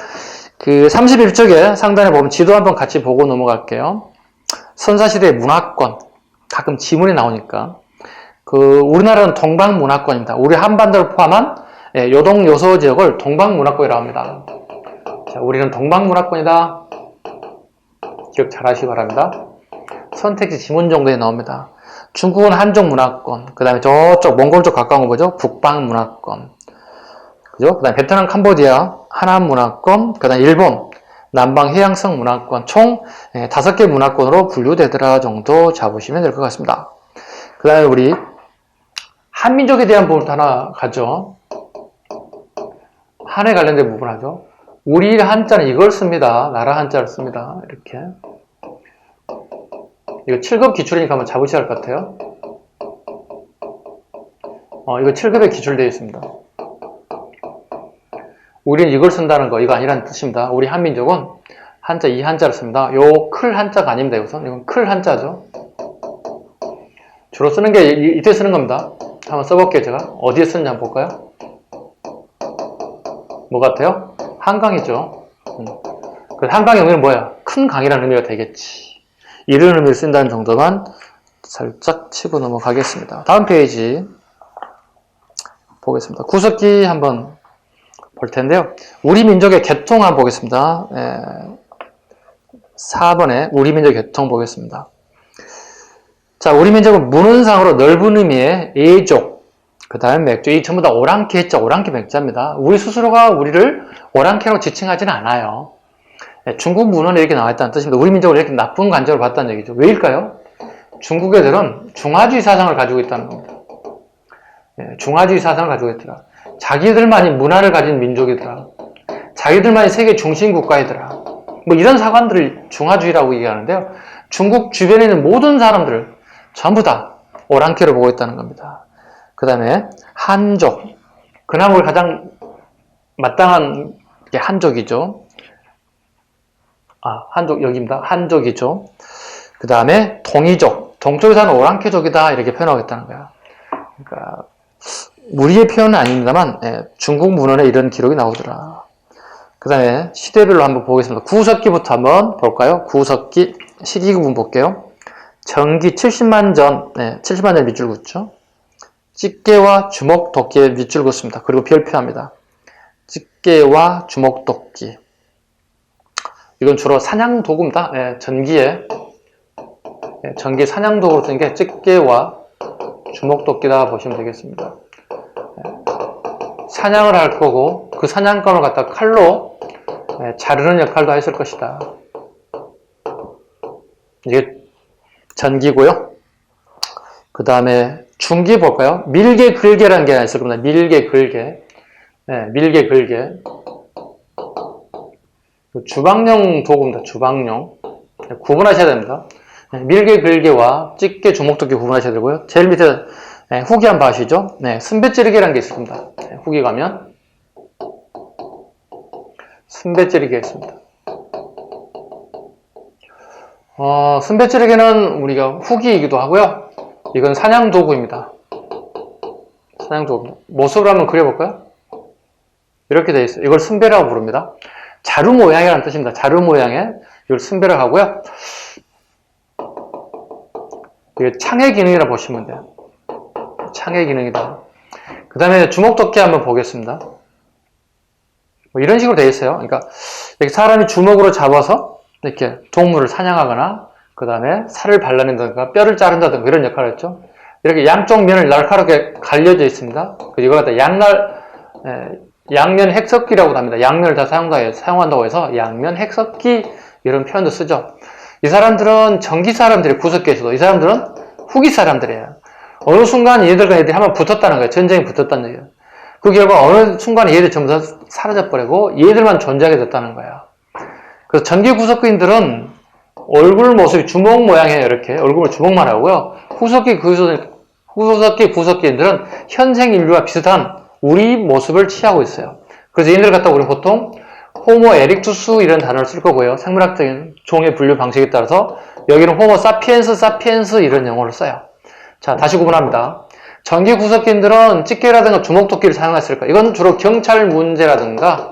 [SPEAKER 1] 그 31쪽에 상단에 보면 지도 한번 같이 보고 넘어갈게요. 선사시대의 문화권, 가끔 지문이 나오니까. 우리나라는 동방문화권입니다. 우리 한반도를 포함한 요동 요소 지역을 동방문화권이라고 합니다. 자, 우리는 동방문화권이다. 기억 잘 하시기 바랍니다. 선택지 지문 정도에 나옵니다. 중국은 한족문화권, 그 다음에 저쪽 몽골 쪽 가까운 거 뭐죠? 북방문화권, 그죠? 그 다음에 베트남, 캄보디아 하남문화권, 그 다음에 일본 남방해양성 문화권, 총 5개 문화권으로 분류되더라 정도 잡으시면 될 것 같습니다. 그 다음에 우리 한민족에 대한 부분도 하나 가죠. 한에 관련된 부분 하죠. 우리 한자는 이걸 씁니다. 나라 한자를 씁니다. 이렇게. 이거 7급 기출이니까 한번 잡으셔야 할 것 같아요. 이거 7급에 기출되어 있습니다. 우리는 이걸 쓴다는 거, 이거 아니라는 뜻입니다. 우리 한민족은 한자, 이 한자를 씁니다. 요 클 한자가 아닙니다. 이건 클 한자죠. 주로 쓰는 게 이때 쓰는 겁니다. 한번 써볼게요, 제가. 어디에 쓰는지 한번 볼까요? 뭐 같아요? 한강이죠. 그 한강의 의미는 뭐야? 큰 강이라는 의미가 되겠지. 이런 의미를 쓴다는 정도만 살짝 치고 넘어가겠습니다. 다음 페이지. 보겠습니다. 구석기 한번 볼 텐데요. 우리 민족의 계통 한번 보겠습니다. 4번에 우리 민족 계통 보겠습니다. 자, 우리 민족은 문헌상으로 넓은 의미의 예족, 그 다음에 맥주, 이 전부 다 오랑캐 했죠. 오랑캐 맥자입니다. 우리 스스로가 우리를 오랑캐라고 지칭하지는 않아요. 중국 문헌에 이렇게 나와 있다는 뜻입니다. 우리 민족을 이렇게 나쁜 관점으로 봤다는 얘기죠. 왜일까요? 중국 애들은 중화주의 사상을 가지고 있다는 겁니다. 중화주의 사상을 가지고 있더라. 자기들만이 문화를 가진 민족이더라. 자기들만이 세계 중심 국가이더라. 뭐 이런 사관들을 중화주의라고 얘기하는데요. 중국 주변에 있는 모든 사람들을 전부 다 오랑캐로 보고 있다는 겁니다. 그 다음에 한족. 그나마 가장 마땅한 게 한족이죠. 한족 여기입니다. 한족이죠. 그 다음에 동이족. 동쪽에 사는 오랑캐족이다 이렇게 표현하겠다는 거야. 그러니까 우리의 표현은 아닙니다만 중국 문헌에 이런 기록이 나오더라. 그 다음에 시대별로 한번 보겠습니다. 구석기부터 한번 볼까요? 구석기 시기구분 볼게요. 정기 70만 전, 70만 전 밑줄 긋죠. 집게와 주먹도끼에 밑줄 긋습니다. 그리고 별표합니다. 집게와 주먹도끼. 이건 주로 사냥도구입니다. 전기에 사냥도구로 쓰는 게 집게와 주먹도끼다 보시면 되겠습니다. 사냥을 할 거고 그 사냥감을 갖다 칼로 자르는 역할도 했을 것이다. 이게 전기고요. 그 다음에 중기 볼까요? 밀개 글개라는 게 하나 있을 겁니다. 밀개 글개. 밀개 글개. 주방용 도구입니다. 주방용. 구분하셔야 됩니다. 밀개 글개와 집게 주먹도끼 구분하셔야 되고요. 제일 밑에 후기 한번 봐시죠. 순배찌르기라는 게 있습니다. 후기 가면 순배찌르기가 있습니다. 순배찌르기는 우리가 후기이기도 하고요. 이건 사냥도구입니다. 사냥도구. 모습을 한번 그려볼까요? 이렇게 되어 있어요. 이걸 순배라고 부릅니다. 자루 모양이라는 뜻입니다. 자루 모양에 이걸 순배라고 하고요. 이게 창의 기능이라 보시면 돼요. 창의 기능이다. 그 다음에 주먹도끼 한번 보겠습니다. 뭐 이런 식으로 되어 있어요. 그러니까 이렇게 사람이 주먹으로 잡아서 이렇게 동물을 사냥하거나 그 다음에 살을 발라낸다든가 뼈를 자른다든가 이런 역할을 했죠. 이렇게 양쪽 면을 날카롭게 갈려져 있습니다. 이걸 갖다 양면 핵석기라고 합니다. 양면을 다 사용한다고 해서 양면 핵석기 이런 표현도 쓰죠. 이 사람들은 전기 사람들이 구석기에서도 이 사람들은 후기 사람들이에요. 어느 순간 얘들과 얘들이 한번 붙었다는 거예요. 전쟁이 붙었다는 얘기예요. 그 결과 어느 순간에 얘들 전부 다 사라져버리고 얘들만 존재하게 됐다는 거예요. 그래서 전기 구석기인들은 얼굴 모습이 주먹 모양이에요. 이렇게 얼굴을 주먹만 하고요. 후석기 구석기인들은 현생 인류와 비슷한 우리 모습을 취하고 있어요. 그래서 얘네들 갖다 우리 보통 호모 에릭투스 이런 단어를 쓸 거고요. 생물학적인 종의 분류 방식에 따라서 여기는 호모 사피엔스 이런 용어를 써요. 자, 다시 구분합니다. 전기 구석기인들은 집게라든가 주먹도끼를 사용했을 거예요. 이건 주로 경찰 문제라든가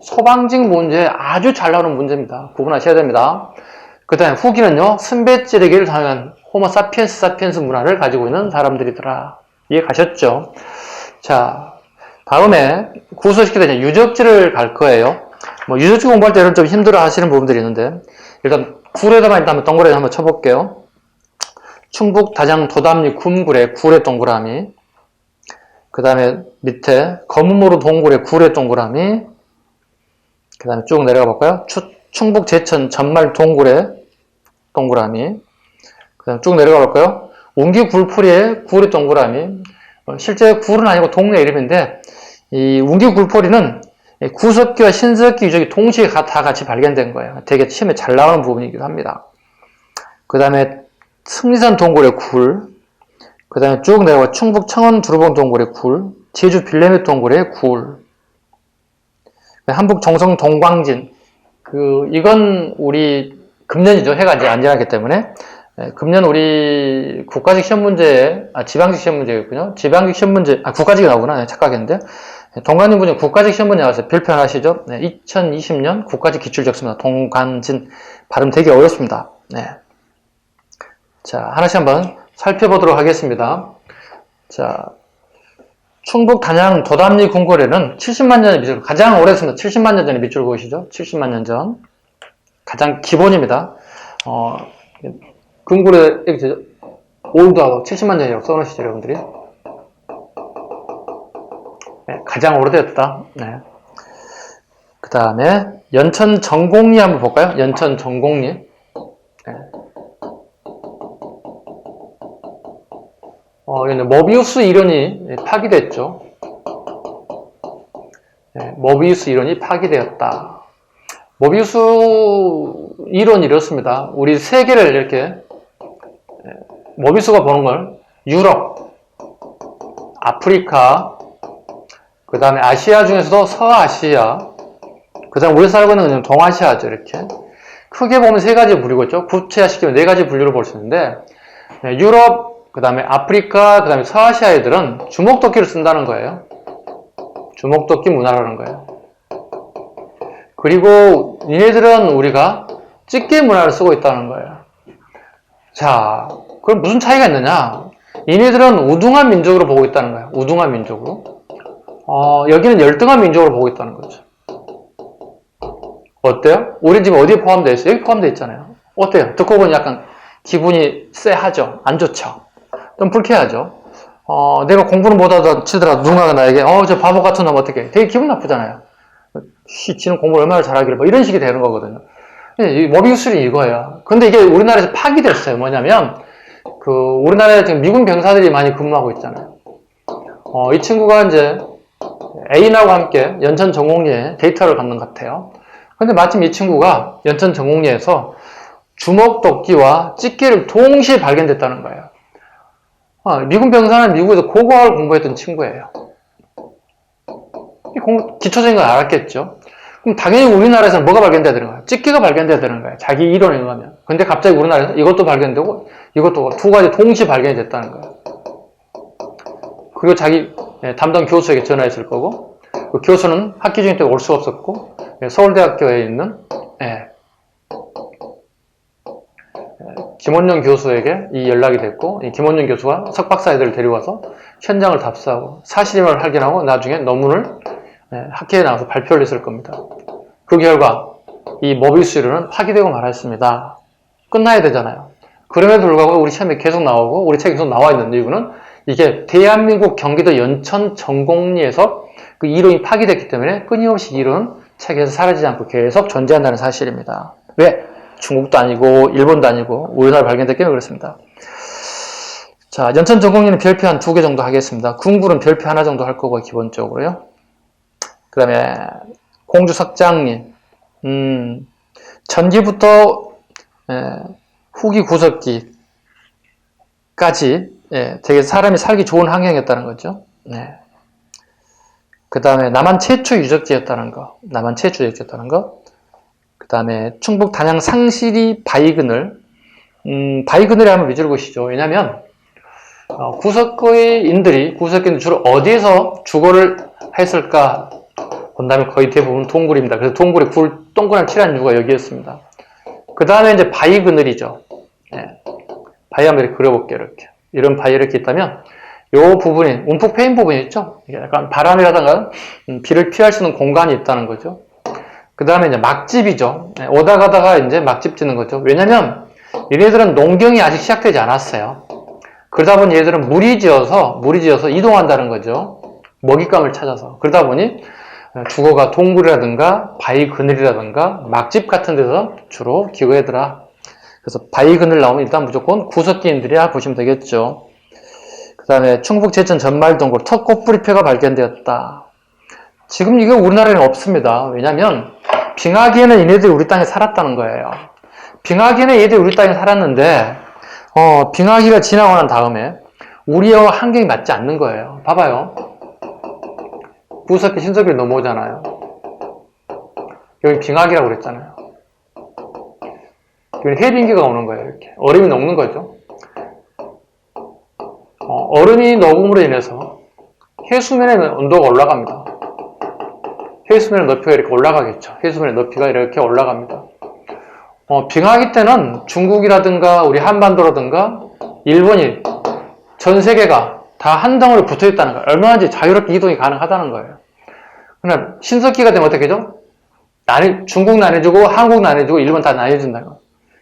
[SPEAKER 1] 소방직 문제에 아주 잘 나오는 문제입니다. 구분하셔야 됩니다. 그 다음에 후기는요, 순배찌르기를 사용한 호모 사피엔스 문화를 가지고 있는 사람들이더라. 이해 가셨죠? 자, 다음에 구소시키다 이제 유적지를 갈 거예요. 뭐 유적지 공부할 때는 좀 힘들어 하시는 부분들이 있는데, 일단 굴에다만 일단 동그라미 한번 쳐볼게요. 충북 다장 도담리 굼굴에 굴의 동그라미. 그 다음에 밑에 거무모루 동굴에 굴의 동그라미. 그 다음에 쭉 내려가 볼까요? 충북 제천 전말 동굴에 동그라미. 그 다음에 쭉 내려가 볼까요? 운기 굴포리에 굴의 동그라미. 실제 굴은 아니고 동네 이름인데, 이 운기 굴포리는 구석기와 신석기 유적이 동시에 다 같이 발견된 거예요. 되게 시험에 잘 나오는 부분이기도 합니다. 그 다음에 승리산 동굴의 굴, 그 다음에 쭉 내려가 충북 청원 두루봉 동굴의 굴, 제주 빌레메 동굴의 굴, 한북 정성 동광진, 이건 우리 금년이죠. 해가 이제 안 지났기 때문에. 금년 우리 국가직 시험 문제에, 지방직 시험 문제였군요. 지방직 시험 문제, 국가직이 나오구나. 착각했는데. 동관진 분이 국가직 시험 문제 나왔어요. 별표 하나 하시죠. 2020년 국가직 기출적습니다. 동관진. 발음 되게 어렵습니다. 자, 하나씩 한번 살펴보도록 하겠습니다. 자, 충북 단양 도담리 궁궐에는 70만 년의 밑줄, 가장 오래됐습니다. 70만 년 전의 밑줄 보이시죠? 70만 년 전. 가장 기본입니다. 궁궐에 이렇게 올드하고 70만 년이라고 써놓으시죠, 여러분들이. 네, 가장 오래됐다. 네. 그 다음에 연천 정곡리 한번 볼까요? 연천 정곡리. 네. 머비우스 이론이 파기됐죠. 네, 머비우스 이론이 파기되었다. 머비우스 이론이 이렇습니다. 우리 세계를 이렇게 머비우스가 보는 걸 유럽, 아프리카, 그 다음에 아시아 중에서도 서아시아, 그 다음 우리 살고 있는 건 동아시아죠. 이렇게 크게 보면 세 가지 부류고 있죠. 구체화시키면 네 가지 분류로 볼 수 있는데, 유럽, 그 다음에 아프리카, 그 다음에 서아시아 애들은 주먹도끼를 쓴다는 거예요. 주먹도끼 문화라는 거예요. 그리고 얘네들은 우리가 집게 문화를 쓰고 있다는 거예요. 자, 그럼 무슨 차이가 있느냐? 얘네들은 우등한 민족으로 보고 있다는 거예요. 우등한 민족으로. 여기는 열등한 민족으로 보고 있다는 거죠. 어때요? 우리 지금 어디에 포함되어 있어요? 여기 포함되어 있잖아요. 어때요? 듣고 보니 약간 기분이 쎄하죠? 안 좋죠? 좀 불쾌하죠? 내가 공부는 못하다 치더라도 누군가가 나에게 저 바보 같은 놈 어떻게 해? 되게 기분 나쁘잖아요. 지는 공부를 얼마나 잘하길래 뭐 이런 식이 되는 거거든요. 이 머비우스는 이거예요. 근데 이게 우리나라에서 파기됐어요. 뭐냐면 우리나라에 지금 미군 병사들이 많이 근무하고 있잖아요. 이 친구가 이제 애인하고 함께 연천 정곡리에 데이트를 갔는 것 같아요. 근데 마침 이 친구가 연천 정곡리에서 주먹도끼와 집게를 동시에 발견됐다는 거예요. 미군 병사는 미국에서 고고학을 공부했던 친구예요. 기초적인 걸 알았겠죠. 그럼 당연히 우리나라에서는 뭐가 발견돼야 되는 거예요? 집게가 발견돼야 되는 거예요. 자기 이론에 의하면. 근데 갑자기 우리나라에서 이것도 발견되고 이것도 두 가지 동시에 발견이 됐다는 거예요. 그리고 자기 담당 교수에게 전화했을 거고, 그 교수는 학기 중에 올 수가 없었고, 서울대학교에 있는 김원영 교수에게 이 연락이 됐고, 이 김원영 교수가 석박사애들을 데려와서 현장을 답사하고 사실임을 확인하고 나중에 논문을 학회에 나와서 발표를 했을 겁니다. 그 결과 이 머비우스 이론은 파기되고 말았습니다. 끝나야 되잖아요. 그럼에도 불구하고 우리 시험에 계속 나오고 우리 책에 계속 나와 있는 이유는 이게 대한민국 경기도 연천 정곡리에서 그 이론이 파기됐기 때문에 끊임없이 이론은 책에서 사라지지 않고 계속 존재한다는 사실입니다. 왜? 중국도 아니고 일본도 아니고 우리나라 발견됐기 때문에 그렇습니다. 자, 연천 정곡리는 별표 한 2개 정도 하겠습니다. 궁굴은 별표 하나 정도 할 거고 기본적으로요. 그 다음에 공주 석장리, 전기부터 후기 구석기까지 되게 사람이 살기 좋은 환경이었다는 거죠. 그 다음에 남한 최초 유적지였다는 거, 남한 최초 유적지였다는 거. 그 다음에 충북 단양 상시리 바위그늘, 바위그늘에 한번 위주로 보시죠. 왜냐면 구석기인들이 주로 어디에서 주거를 했을까 본다면 거의 대부분 동굴입니다. 그래서 동굴에 동그란 칠한 이유가 여기였습니다. 그 다음에 이제 바위그늘이죠. 바위 한번 이렇게 그려볼게요. 이렇게. 이런 바위 이렇게 있다면, 요 부분이, 움푹 패인 부분이 있죠? 약간 바람이라든가, 비를 피할 수 있는 공간이 있다는 거죠. 그 다음에 이제 막집이죠. 오다 가다가 이제 막집 짓는 거죠. 왜냐면, 얘네들은 농경이 아직 시작되지 않았어요. 그러다 보니 얘들은 무리지어서 이동한다는 거죠. 먹잇감을 찾아서. 그러다 보니, 주거가 동굴이라든가 바위 그늘이라든가 막집 같은 데서 주로 기거하더라. 그래서 바위 그늘 나오면 일단 무조건 구석기인들이야 보시면 되겠죠. 그 다음에 충북 제천 전말동굴 턱꽃뿌리표가 발견되었다. 지금 이거 우리나라에는 없습니다. 왜냐면 빙하기에는 얘네들이 우리 땅에 살았다는 거예요. 빙하기에는 얘들이 우리 땅에 살았는데 빙하기가 지나고 난 다음에 우리와 환경이 맞지 않는 거예요. 봐봐요. 구석기 신석기를 넘어오잖아요. 여기 빙하기라고 그랬잖아요. 여기 해빙기가 오는 거예요. 이렇게 얼음이 녹는 거죠. 얼음이 녹음으로 인해서 해수면의 온도가 올라갑니다. 해수면의 높이가 이렇게 올라가겠죠. 해수면의 높이가 이렇게 올라갑니다. 빙하기 때는 중국이라든가 우리 한반도라든가 일본이 전 세계가 다 한 덩어리 붙어 있다는 거예요. 얼마든지 자유롭게 이동이 가능하다는 거예요. 그러나 신석기가 되면 어떻게 되죠? 중국 나뉘어주고 한국 나뉘어주고 일본 다 나뉘어진다는 거예요.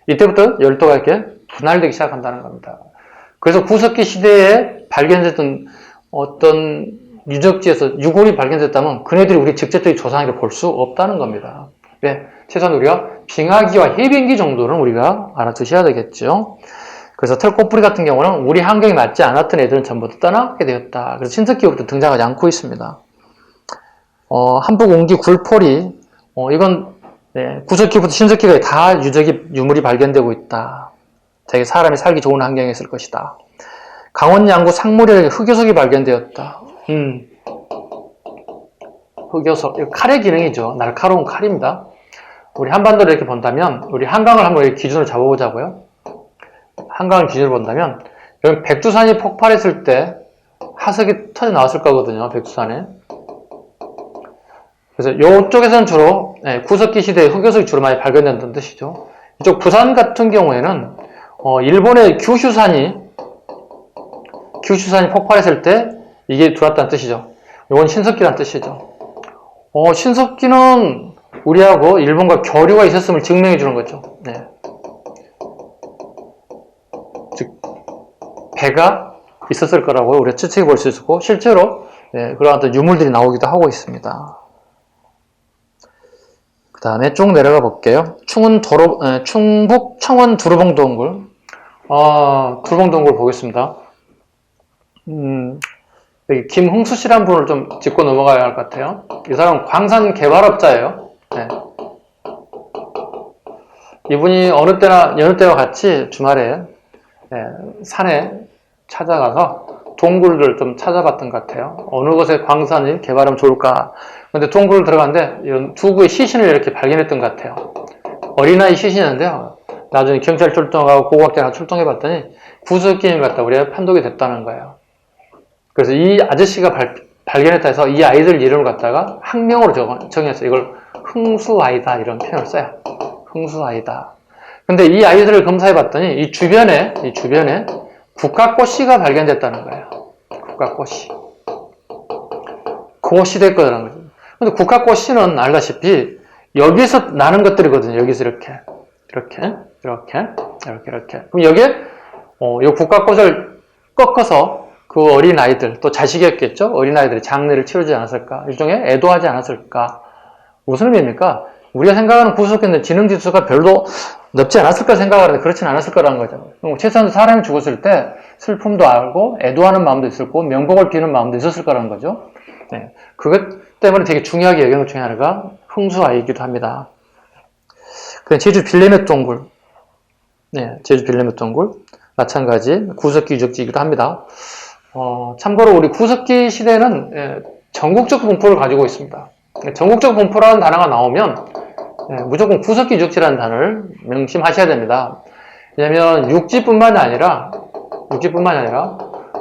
[SPEAKER 1] 이때부터 열도가 이렇게 분할되기 시작한다는 겁니다. 그래서 구석기 시대에 발견됐던 어떤 유적지에서 유골이 발견됐다면 그네들이 우리 직접적인 조상이라 볼 수 없다는 겁니다. 왜? 최소한 우리가 빙하기와 해변기 정도는 우리가 알아두셔야 되겠죠. 그래서 털꽃뿌리 같은 경우는 우리 환경에 맞지 않았던 애들은 전부 떠나게 되었다. 그래서 신석기부터 등장하지 않고 있습니다. 한북 옹기 굴포리, 이건 네, 구석기부터 신석기가 다 유물이 발견되고 있다. 되게 사람이 살기 좋은 환경에 있을 것이다. 강원 양구 상무리에 흑요석이 발견되었다. 흑요석, 이거 칼의 기능이죠. 날카로운 칼입니다. 우리 한반도를 이렇게 본다면, 우리 한강을 한번 이렇게 기준으로 잡아보자고요. 한강을 기준으로 본다면, 여러분 백두산이 폭발했을 때 화석이 터져 나왔을 거거든요. 백두산에. 그래서 이쪽에서는 주로 구석기 시대에 흑요석이 주로 많이 발견된다는 뜻이죠. 이쪽 부산 같은 경우에는 일본의 규슈산이 폭발했을 때 이게 들어왔다는 뜻이죠. 이건 신석기라는 뜻이죠. 신석기는 우리하고 일본과 교류가 있었음을 증명해 주는 거죠. 네. 즉 배가 있었을 거라고 우리가 추측해 볼 수 있고 실제로 그러한 어떤 유물들이 나오기도 하고 있습니다. 그 다음에 쭉 내려가 볼게요. 충북 청원 두루봉동굴. 두루봉동굴 보겠습니다. 여기 김흥수 씨라는 분을 좀 짚고 넘어가야 할 것 같아요. 이 사람은 광산 개발업자예요. 네. 이분이 어느 때와 같이 주말에 산에 찾아가서 동굴을 좀 찾아봤던 것 같아요. 어느 곳에 광산이 개발하면 좋을까. 근데 동굴을 들어갔는데 이런 두구의 시신을 이렇게 발견했던 것 같아요. 어린아이 시신인데요. 나중에 경찰 출동하고 고고학자가 출동해 봤더니 구석기를 갖다 우리가 판독이 됐다는 거예요. 그래서 이 아저씨가 발견했다 해서 이 아이들 이름을 갖다가 학명으로 정했어요. 이걸 흥수아이다 이런 표현을 써요. 흥수아이다. 근데 이 아이들을 검사해 봤더니 이 주변에 국화꽃씨가 발견됐다는 거예요. 국화꽃씨. 그 시대 거라는 거죠. 근데 국화꽃씨는 알다시피 여기서 나는 것들이거든요. 여기서 이렇게. 그럼 여기에 이 국화꽃을 꺾어서 그 어린아이들, 또 자식이었겠죠? 어린아이들이 장례를 치르지 않았을까? 일종의 애도하지 않았을까? 무슨 의미입니까? 우리가 생각하는 구속견의 지능지수가 별로 높지 않았을까 생각하는데 그렇진 않았을 거라는 거죠. 최소한 사람이 죽었을 때 슬픔도 알고 애도하는 마음도 있을 거고 명복을 비는 마음도 있었을 거라는 거죠. 네. 그것 때문에 되게 중요하게 여기는 중에 하나가 흥수아이기도 합니다. 그다음 제주 빌레멧 동굴. 네, 제주 빌레멧 동굴. 마찬가지 구석기 유적지이기도 합니다. 참고로 우리 구석기 시대는 전국적 분포를 가지고 있습니다. 전국적 분포라는 단어가 나오면 무조건 구석기 유적지라는 단어를 명심하셔야 됩니다. 왜냐하면 육지뿐만이 아니라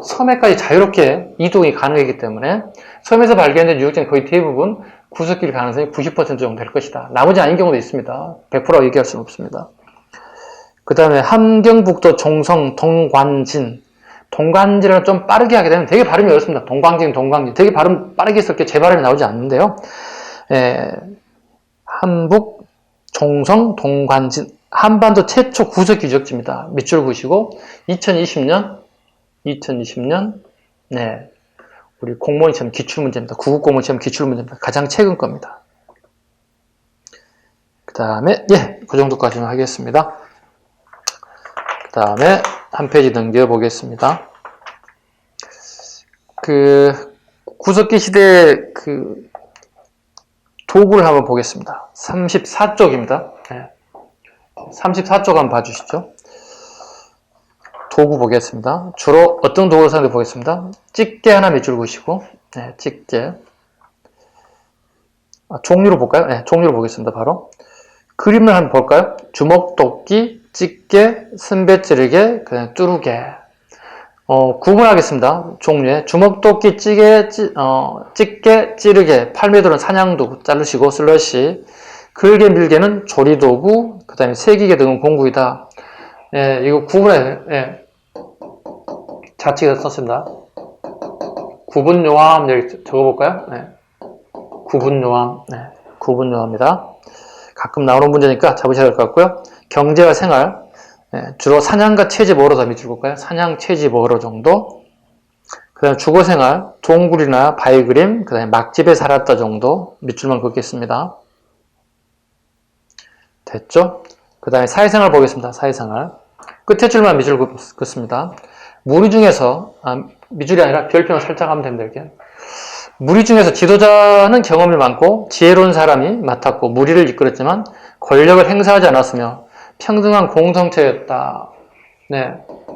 [SPEAKER 1] 섬에까지 자유롭게 이동이 가능하기 때문에 섬에서 발견된 유적지는 거의 대부분 구석기일 가능성이 90% 정도 될 것이다. 나머지 아닌 경우도 있습니다. 100% 얘기할 수는 없습니다. 그 다음에 함경북도 종성 동관진. 동관진을 좀 빠르게 하게 되면 되게 발음이 어렵습니다. 동광진. 되게 발음 빠르게 했을 때 제 발음이 나오지 않는데요. 한북, 종성, 동관진. 한반도 최초 구석기 유적지입니다. 밑줄 보시고 2020년 네, 우리 공무원 시험 기출문제입니다. 구급 공무원 시험 기출문제입니다. 가장 최근 겁니다. 그 다음에 그 정도까지는 하겠습니다. 그 다음에 한 페이지 넘겨 보겠습니다. 구석기 시대 도구를 한번 보겠습니다. 34쪽입니다. 34쪽 한번 봐주시죠. 도구 보겠습니다. 주로 어떤 도구를 사용해 보겠습니다. 집게 하나 밑줄 그으시고, 집게. 종류로 볼까요? 종류로 보겠습니다. 바로. 그림을 한번 볼까요? 주먹도끼, 집게, 선배찌르개, 그냥 뚜루개. 구분하겠습니다. 종류에. 주먹도끼, 집게, 찌르개, 8m는 사냥도구 자르시고, 슬러시. 글개, 밀개는 조리도구, 그 다음에 세기계 등은 공구이다. 이거 구분해, 자치가 썼습니다. 구분요함 여기 적어볼까요? 네. 구분요함. 네. 구분요함입니다. 가끔 나오는 문제니까 잡으셔야 될 것 같고요. 경제와 생활. 네. 주로 사냥과 채집 어로 다 밑줄 볼까요? 사냥, 채집 어로 정도. 그 다음에 주거생활, 동굴이나 바위 그림, 그 다음에 막집에 살았다 정도 밑줄만 긋겠습니다. 됐죠? 그 다음에 사회생활 보겠습니다. 사회생활. 끝에 줄만 밑줄 긋습니다. 무리 중에서, 밑줄이 아니라 별표만 살짝 하면 됩니다. 이렇게. 무리 중에서 지도자는 경험이 많고 지혜로운 사람이 맡았고 무리를 이끌었지만 권력을 행사하지 않았으며 평등한 공동체였다. 네.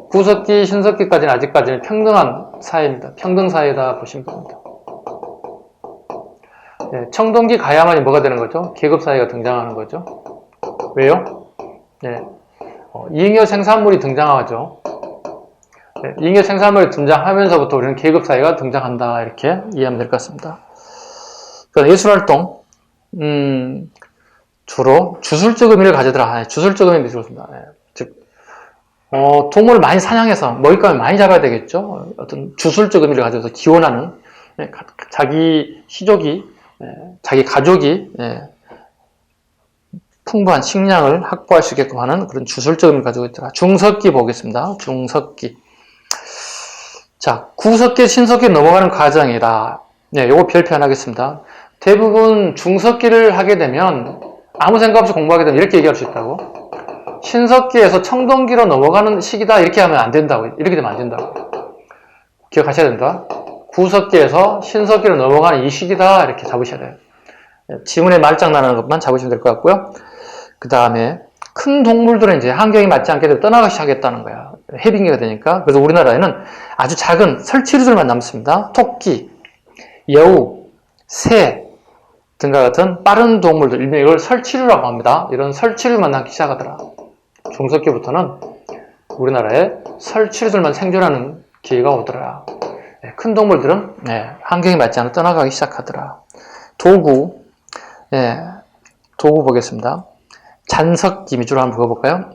[SPEAKER 1] 구석기, 신석기까지는 아직까지는 평등한 사회입니다. 평등 사회다 보시면 됩니다. 네. 청동기 가야만이 뭐가 되는 거죠? 계급 사회가 등장하는 거죠. 왜요? 네. 잉여 생산물이 등장하죠. 네. 잉여 생산물이 등장하면서부터 우리는 계급 사회가 등장한다. 이렇게 이해하면 될 것 같습니다. 그러니까 예술활동, 주로 주술적 의미를 가지더라. 네. 주술적 의미를 가지습니다. 네. 즉, 동물을 많이 사냥해서 먹잇감을 많이 잡아야 되겠죠. 어떤 주술적 의미를 가져서 기원하는, 네. 자기 시족이, 네. 자기 가족이, 네. 풍부한 식량을 확보할 수 있게끔 하는 그런 주술적 의미를 가지고 있더라. 중석기 보겠습니다. 중석기. 자, 구석기, 신석기 넘어가는 과정이다. 네, 요거 별표 하나 하겠습니다. 대부분 중석기를 하게 되면 아무 생각 없이 공부하게 되면 이렇게 얘기할 수 있다고. 신석기에서 청동기로 넘어가는 시기다. 이렇게 하면 안 된다고. 이렇게 되면 안 된다고. 기억하셔야 된다. 구석기에서 신석기로 넘어가는 이 시기다. 이렇게 잡으셔야 돼요. 지문에 말장난하는 것만 잡으시면 될 것 같고요. 그 다음에 큰 동물들은 이제 환경이 맞지 않게 되면 떠나가기 시작했다는 거야. 해빙기가 되니까. 그래서 우리나라에는 아주 작은 설치류들만 남습니다. 토끼, 여우, 새 등과 같은 빠른 동물들, 일명 이걸 설치류라고 합니다. 이런 설치류만 남기 시작하더라. 중석기부터는 우리나라에 설치류들만 생존하는 기회가 오더라. 큰 동물들은 환경이 맞지 않아 떠나가기 시작하더라. 도구, 도구 보겠습니다. 잔석기 밑으로 한번 그어볼까요?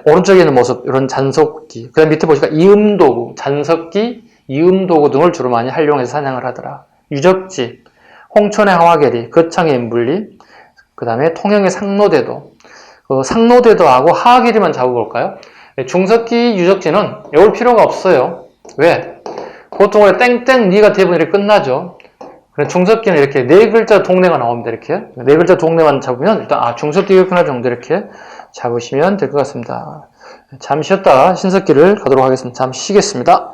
[SPEAKER 1] 오른쪽에 있는 모습, 이런 잔석기. 그 다음 밑에 보시니까 이음도구, 잔석기, 이음도구 등을 주로 많이 활용해서 사냥을 하더라. 유적지, 홍천의 하와계리, 거창의 인분리, 그 다음에 통영의 상노대도. 상노대도하고 하와계리만 잡아볼까요? 중석기 유적지는 외울 필요가 없어요. 왜? 보통 원래 땡땡 리가 대부분 이렇게 끝나죠. 중석기는 이렇게 네 글자 동네가 나옵니다. 이렇게 네 글자 동네만 잡으면 일단 중석기였구나 정도 이렇게 잡으시면 될 것 같습니다. 잠시 쉬었다가 신석기를 가도록 하겠습니다. 잠시 쉬겠습니다.